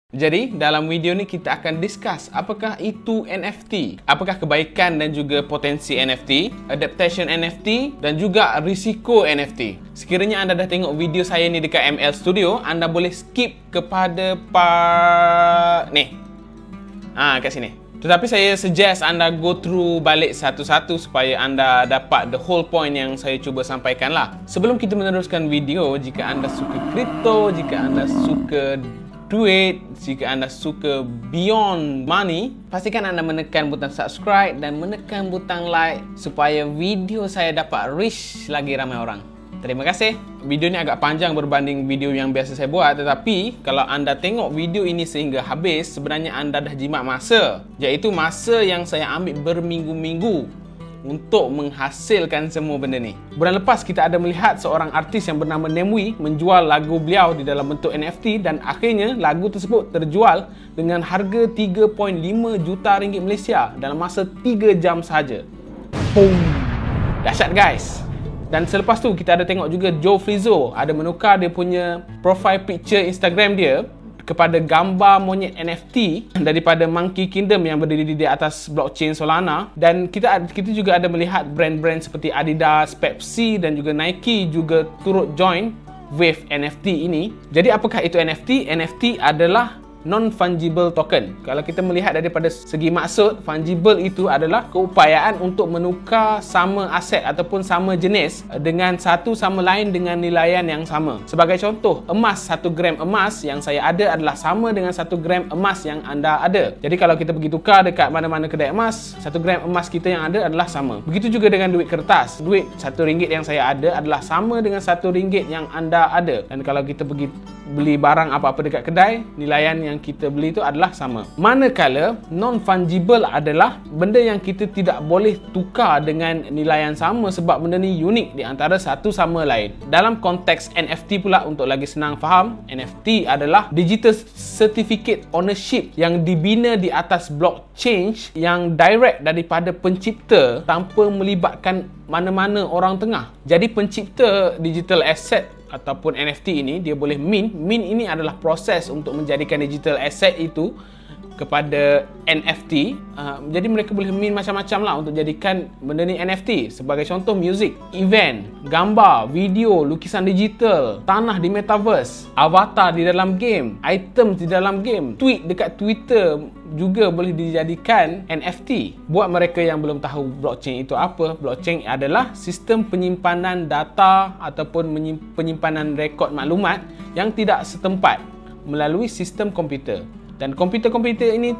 Jadi, dalam video ni kita akan discuss apakah itu NFT, apakah kebaikan dan juga potensi NFT, adaptation NFT dan juga risiko NFT. Sekiranya anda dah tengok video saya ni dekat ML Studio, anda boleh skip kepada part ni. Kat sini. Tetapi saya suggest anda go through balik satu-satu supaya anda dapat the whole point yang saya cuba sampaikan lah. Sebelum kita meneruskan video, jika anda suka kripto, jika anda suka duit, jika anda suka beyond money, pastikan anda menekan butang subscribe dan menekan butang like supaya video saya dapat reach lagi ramai orang. Terima kasih. Video ni agak panjang berbanding video yang biasa saya buat, tetapi kalau anda tengok video ini sehingga habis, sebenarnya anda dah jimat masa, iaitu masa yang saya ambil berminggu-minggu untuk menghasilkan semua benda ni. Bulan lepas kita ada melihat seorang artis yang bernama Nemui menjual lagu beliau di dalam bentuk NFT dan akhirnya lagu tersebut terjual dengan harga 3.5 juta ringgit Malaysia dalam masa 3 jam sahaja. Boom. Dahsyat guys. Dan selepas tu kita ada tengok juga Joe Flizzo ada menukar dia punya profile picture Instagram dia kepada gambar monyet NFT daripada Monkey Kingdom yang berdiri di atas blockchain Solana. Dan kita juga ada melihat brand-brand seperti Adidas, Pepsi dan juga Nike juga turut join wave NFT ini. Jadi apakah itu NFT? NFT adalah non-fungible token. Kalau kita melihat daripada segi maksud, fungible itu adalah keupayaan untuk menukar sama aset ataupun sama jenis dengan satu sama lain dengan nilaian yang sama. Sebagai contoh, emas, 1 gram emas yang saya ada adalah sama dengan 1 gram emas yang anda ada. Jadi kalau kita pergi tukar dekat mana-mana kedai emas, 1 gram emas kita yang ada adalah sama. Begitu juga dengan duit kertas. Duit RM1 yang saya ada adalah sama dengan RM1 yang anda ada. Dan kalau kita pergi beli barang apa-apa dekat kedai, nilaian yang kita beli itu adalah sama. Manakala non-fungible adalah benda yang kita tidak boleh tukar dengan nilaian sama sebab benda ni unik di antara satu sama lain. Dalam konteks NFT pula, untuk lagi senang faham, NFT adalah digital certificate ownership yang dibina di atas blockchain yang direct daripada pencipta tanpa melibatkan mana-mana orang tengah. Jadi pencipta digital asset ataupun NFT ini, dia boleh mint. Mint ini adalah proses untuk menjadikan digital asset itu kepada NFT. Jadi mereka boleh mint macam-macam lah untuk jadikan benda ni NFT. Sebagai contoh, music, event, gambar, video, lukisan digital, tanah di metaverse, avatar di dalam game, items di dalam game, tweet dekat Twitter juga boleh dijadikan NFT. Buat mereka yang belum tahu blockchain itu apa, blockchain adalah sistem penyimpanan data ataupun penyimpanan rekod maklumat yang tidak setempat melalui sistem komputer. Dan komputer-komputer ini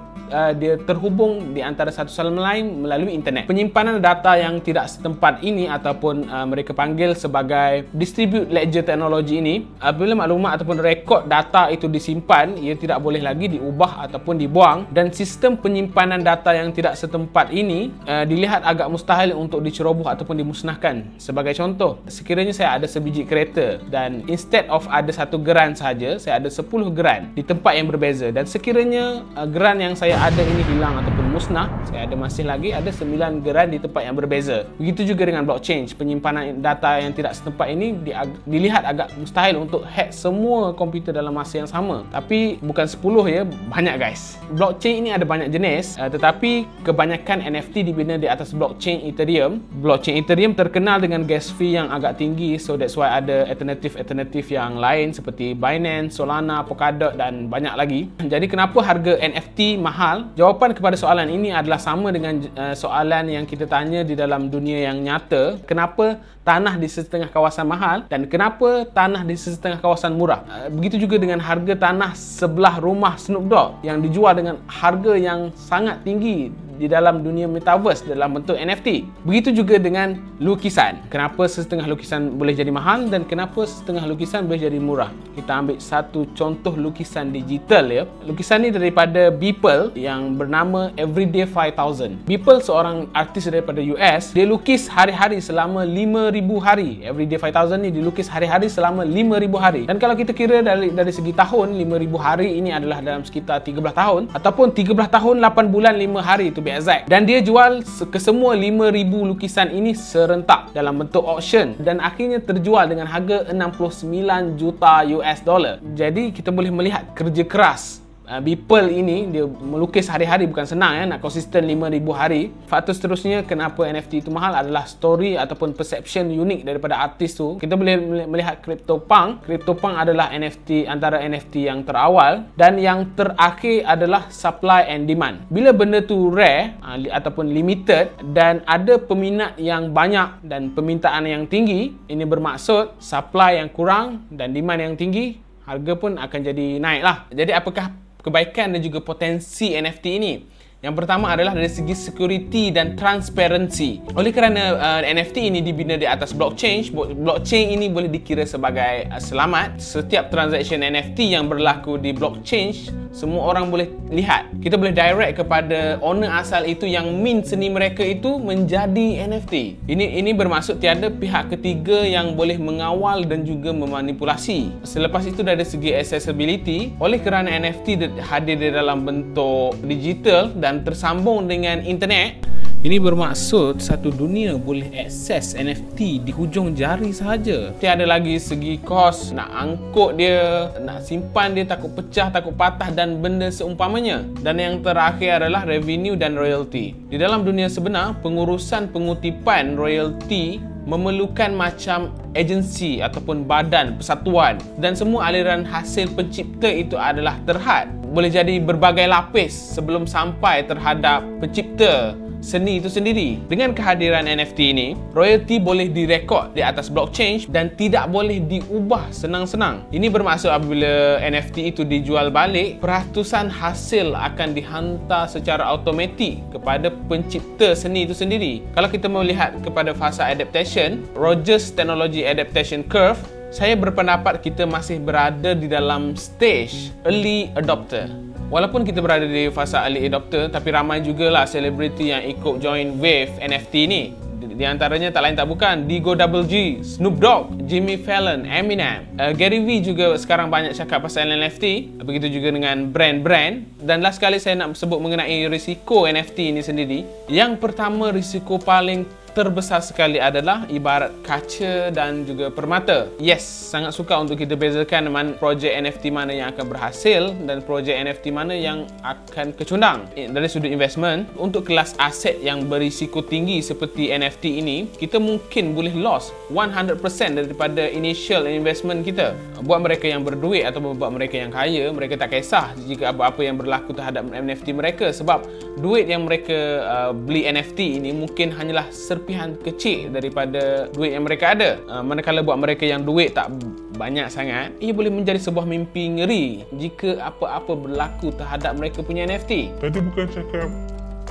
dia terhubung di antara satu sama lain melalui internet. Penyimpanan data yang tidak setempat ini ataupun mereka panggil sebagai distributed ledger technology ini, apabila maklumat ataupun rekod data itu disimpan, ia tidak boleh lagi diubah ataupun dibuang. Dan sistem penyimpanan data yang tidak setempat ini dilihat agak mustahil untuk diceroboh ataupun dimusnahkan. Sebagai contoh, sekiranya saya ada sebiji kereta dan instead of ada 1 geran sahaja, saya ada 10 geran di tempat yang berbeza, dan sekiranya geran yang saya ada ini hilang ataupun musnah, saya masih lagi ada 9 geran di tempat yang berbeza. Begitu juga dengan blockchain. Penyimpanan data yang tidak setempat ini dilihat agak mustahil untuk hack semua komputer dalam masa yang sama. Tapi bukan 10 ya, banyak guys. Blockchain ini ada banyak jenis, tetapi kebanyakan NFT dibina di atas blockchain Ethereum. Blockchain Ethereum terkenal dengan gas fee yang agak tinggi, so that's why ada alternatif yang lain seperti Binance, Solana, Polkadot dan banyak lagi. Jadi kenapa harga NFT mahal? Jawapan kepada soalan ini adalah sama dengan soalan yang kita tanya di dalam dunia yang nyata. Kenapa tanah di setengah kawasan mahal dan kenapa tanah di setengah kawasan murah? Begitu juga dengan harga tanah sebelah rumah Snoop Dogg yang dijual dengan harga yang sangat tinggi di dalam dunia metaverse dalam bentuk NFT. Begitu juga dengan lukisan. Kenapa setengah lukisan boleh jadi mahal dan kenapa setengah lukisan boleh jadi murah? Kita ambil satu contoh lukisan digital ya. Lukisan ni daripada Beeple yang bernama Everyday 5000. Beeple seorang artis daripada US. Dia lukis hari-hari selama 5,000 hari. Everyday 5000 ni dilukis hari-hari selama 5,000 hari. Dan kalau kita kira dari segi tahun, 5,000 hari ini adalah dalam sekitar 13 tahun ataupun 13 tahun 8 bulan 5 hari itu exact. Dan dia jual ke semua 5,000 lukisan ini serentak dalam bentuk auction dan akhirnya terjual dengan harga 69 juta US dollar. Jadi kita boleh melihat kerja keras Beeple ini dia melukis hari-hari, bukan senang ya, nak konsisten 5,000 hari. Faktor seterusnya kenapa NFT itu mahal adalah story ataupun perception unik daripada artis tu. Kita boleh melihat CryptoPunk. CryptoPunk adalah NFT, antara NFT yang terawal, dan yang terakhir adalah supply and demand. Bila benda tu rare ataupun limited dan ada peminat yang banyak dan permintaan yang tinggi, ini bermaksud supply yang kurang dan demand yang tinggi, harga pun akan jadi naik lah. Jadi apakah kebaikan dan juga potensi NFT ini? Yang pertama adalah dari segi security dan transparency. Oleh kerana NFT ini dibina di atas blockchain, blockchain ini boleh dikira sebagai selamat. Setiap transaction NFT yang berlaku di blockchain, semua orang boleh lihat. Kita boleh direct kepada owner asal itu yang mint seni mereka itu menjadi NFT. Ini bermaksud tiada pihak ketiga yang boleh mengawal dan juga memanipulasi. Selepas itu dari segi accessibility, oleh kerana NFT hadir di dalam bentuk digital dan tersambung dengan internet, ini bermaksud satu dunia boleh akses NFT di hujung jari sahaja. Tiada lagi segi kos, nak angkut dia, nak simpan dia, takut pecah, takut patah dan benda seumpamanya. Dan yang terakhir adalah revenue dan royalty. Di dalam dunia sebenar, pengurusan pengutipan royalty memerlukan macam agensi ataupun badan, persatuan, dan semua aliran hasil pencipta itu adalah terhad. Boleh jadi berbagai lapis sebelum sampai terhadap pencipta seni itu sendiri. Dengan kehadiran NFT ini, royalty boleh direkod di atas blockchain dan tidak boleh diubah senang-senang. Ini bermaksud apabila NFT itu dijual balik, peratusan hasil akan dihantar secara automatik kepada pencipta seni itu sendiri. Kalau kita melihat kepada fasa adaptation, Rogers Technology Adaptation Curve, saya berpendapat kita masih berada di dalam stage early adopter. Walaupun kita berada di fasa early adopter, tapi ramai jugalah selebriti yang ikut join wave NFT ni. Di antaranya tak lain tak bukan Digo Double G, Snoop Dogg, Jimmy Fallon, Eminem. Gary Vee juga sekarang banyak cakap pasal NFT. Begitu juga dengan brand-brand. Dan last kali saya nak sebut mengenai risiko NFT ini sendiri. Yang pertama, risiko paling terbesar sekali adalah ibarat kaca dan juga permata. Yes, sangat suka untuk kita bezakan projek NFT mana yang akan berhasil dan projek NFT mana yang akan kecundang. Dari sudut investment, untuk kelas aset yang berisiko tinggi seperti NFT ini, kita mungkin boleh loss 100% daripada initial investment kita. Buat mereka yang berduit ataupun buat mereka yang kaya, mereka tak kisah jika apa-apa yang berlaku terhadap NFT mereka, sebab duit yang mereka beli NFT ini mungkin hanyalah serpihan kecil daripada duit yang mereka ada. Manakala buat mereka yang duit tak banyak sangat, ia boleh menjadi sebuah mimpi ngeri jika apa-apa berlaku terhadap mereka punya NFT. Tadi bukan cakap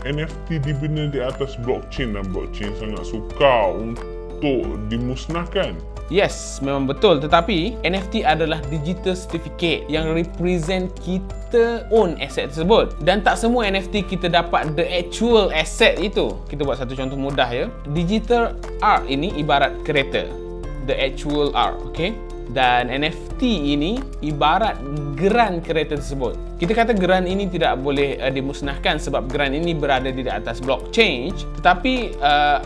NFT dibina di atas blockchain dan blockchain sangat sukar untuk dimusnahkan? Yes, memang betul. Tetapi NFT adalah digital certificate yang represent kita own asset tersebut. Dan tak semua NFT kita dapat the actual asset itu. Kita buat satu contoh mudah ya. Digital art ini ibarat kereta. The actual art, okay? Dan NFT ini ibarat geran kereta tersebut. Kita kata geran ini tidak boleh dimusnahkan sebab geran ini berada di atas blockchain, tetapi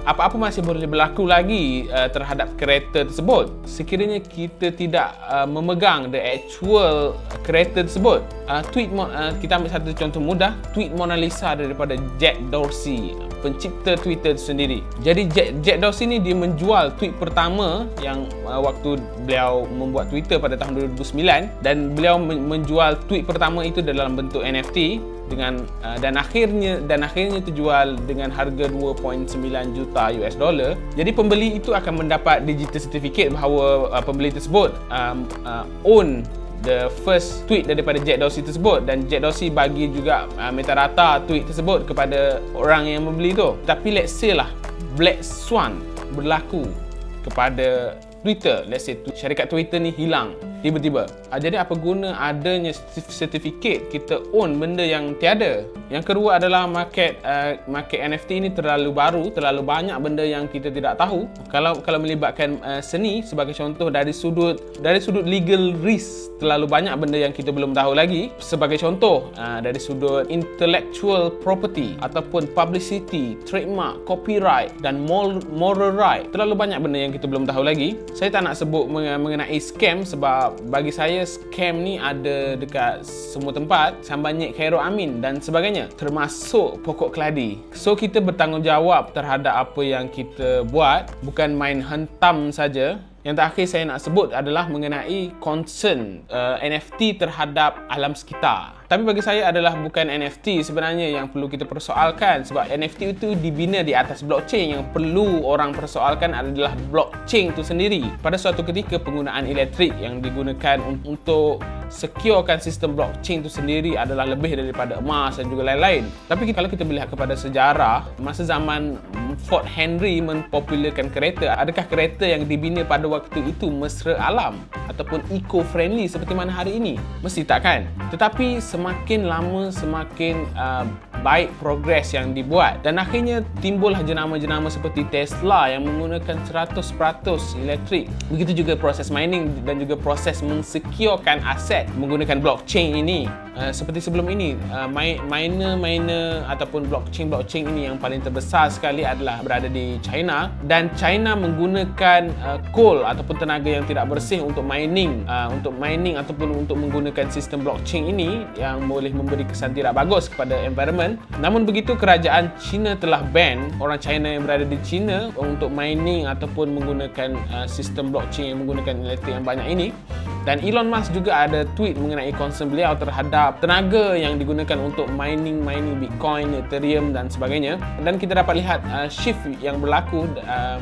apa-apa masih boleh berlaku lagi terhadap kereta tersebut sekiranya kita tidak memegang the actual kereta tersebut. Kita ambil satu contoh mudah, tweet Mona Lisa daripada Jack Dorsey, pencipta Twitter itu sendiri. Jadi Jack Dorsey ni dia menjual tweet pertama yang waktu beliau membuat Twitter pada tahun 2009, dan beliau menjual tweet pertama itu dalam bentuk NFT dengan dan akhirnya terjual dengan harga 2.9 juta US dollar. Jadi pembeli itu akan mendapat digital certificate bahawa pembeli tersebut own the first tweet daripada Jack Dorsey tersebut, dan Jack Dorsey bagi juga metarata tweet tersebut kepada orang yang membeli tu. Tapi let's say lah Black Swan berlaku kepada Twitter, let's say syarikat Twitter ni hilang tiba-tiba. Jadi apa guna adanya sertifikat kita own benda yang tiada? Yang kedua adalah market NFT ini terlalu baru, terlalu banyak benda yang kita tidak tahu. Kalau melibatkan seni sebagai contoh, dari sudut legal risk terlalu banyak benda yang kita belum tahu lagi. Sebagai contoh, dari sudut intellectual property ataupun publicity, trademark, copyright dan moral right, terlalu banyak benda yang kita belum tahu lagi. Saya tak nak sebut mengenai scam sebab Sebab bagi saya scam ni ada dekat semua tempat, Sambanyek, Khairul Amin dan sebagainya, termasuk Pokok Keladi. So kita bertanggungjawab terhadap apa yang kita buat, bukan main hentam saja. Yang terakhir saya nak sebut adalah mengenai concern NFT terhadap alam sekitar. Tapi bagi saya adalah bukan NFT sebenarnya yang perlu kita persoalkan, sebab NFT itu dibina di atas blockchain. Yang perlu orang persoalkan adalah blockchain itu sendiri. Pada suatu ketika penggunaan elektrik yang digunakan untuk securekan sistem blockchain itu sendiri adalah lebih daripada emas dan juga lain-lain. Tapi kalau kita melihat kepada sejarah, masa zaman Fort Henry mempopularkan kereta, adakah kereta yang dibina pada waktu itu mesra alam ataupun eco-friendly seperti mana hari ini? Mesti tak kan? Tetapi semakin lama semakin baik progres yang dibuat, dan akhirnya timbullah jenama-jenama seperti Tesla yang menggunakan 100% elektrik. Begitu juga proses mining dan juga proses mensecurekan aset menggunakan blockchain ini. Seperti sebelum ini, miner ataupun blockchain ini yang paling terbesar sekali adalah berada di China, dan China menggunakan coal ataupun tenaga yang tidak bersih untuk mining ataupun untuk menggunakan sistem blockchain ini yang boleh memberi kesan tidak bagus kepada environment. Namun begitu, kerajaan China telah ban orang China yang berada di China untuk mining ataupun menggunakan sistem blockchain yang menggunakan elektrik yang banyak ini. Dan Elon Musk juga ada tweet mengenai concern beliau terhadap tenaga yang digunakan untuk mining Bitcoin, Ethereum dan sebagainya. Dan kita dapat lihat shift yang berlaku,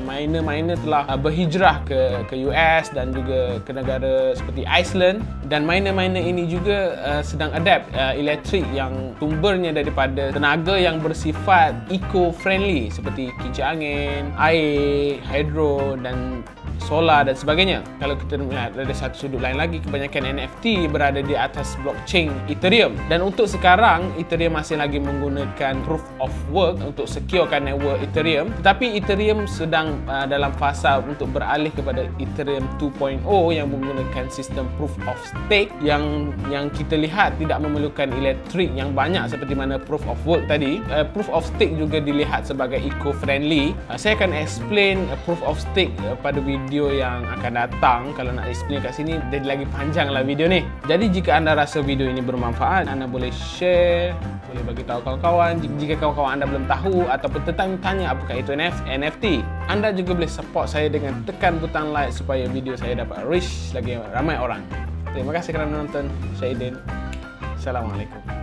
miner telah berhijrah ke US dan juga ke negara seperti Iceland, dan miner ini juga sedang adapt elektrik yang sumbernya daripada tenaga yang bersifat eco-friendly seperti kincir angin, air, hydro dan solar dan sebagainya. Kalau kita melihat dari satu sudut lain lagi, kebanyakan NFT berada di atas blockchain Ethereum, dan untuk sekarang Ethereum masih lagi menggunakan proof of work untuk securekan network Ethereum, tetapi Ethereum sedang dalam fasa untuk beralih kepada Ethereum 2.0 yang menggunakan sistem proof of stake yang kita lihat tidak memerlukan elektrik yang banyak seperti mana proof of work tadi. Proof of stake juga dilihat sebagai eco-friendly. Saya akan explain proof of stake pada video yang akan datang. Kalau nak explain kat sini jadi lagi panjang lah video ni. Jadi jika anda rasa video ini bermanfaat, anda boleh share, boleh bagi tahu kawan-kawan. Jika kawan-kawan anda belum tahu ataupun tertanya apakah itu NFT, anda juga boleh support saya dengan tekan butang like supaya video saya dapat reach lagi ramai orang. Terima kasih kerana menonton. Saya Aidin. Assalamualaikum.